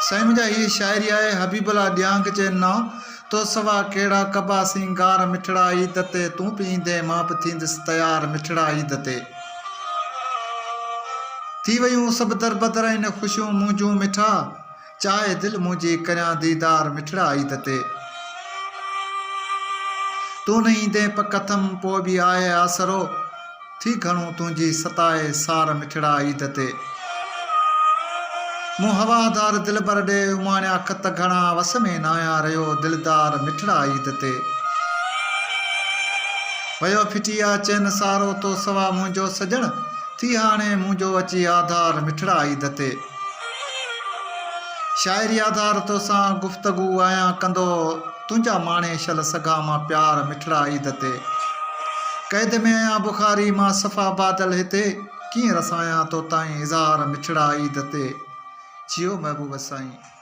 साईं मुंहिंजा हीअ शाइरी आहे हबीबुल्ला ॾियांग जे नाम तो सवा कहिड़ा कबा सिंगार मिठड़ा ईद ते तूं पींदे मां बि थींदुसि तयार मिठड़ा ईद ते थी वयूं सभु दरबदर आहिनि ख़ुशियूं मुंहिंजूं मिठा चाहे दिलि मुंहिंजी करियां दीदार मिठड़ा ईद ते तूं न ईंदे पक थम पोइ बि आहे आसरो थी घणो तुंहिंजी सताए सार मिठड़ा ईद ते मूं हवादार दिल भर ॾे उमाणिया खत घणा वस में न आया रहियो दिलदार मिठड़ा ईद ते वयो फिटिया चैन सारो तो सवा मुंहिंजो सजण थी हाणे मुंहिंजो अची आधार मिठड़ा ईद ते शाइरी आधार तोसां गुफ़्तगू आहियां कंदो तुंहिंजा माणे शल सघां मां प्यार मिठड़ा ईद ते क़ैद में आहियां बुखारी मां सफ़ा बादल हिते कीअं रसायां तो ताईं इज़हार मिठड़ा ईद ते जियो महबूब साईं।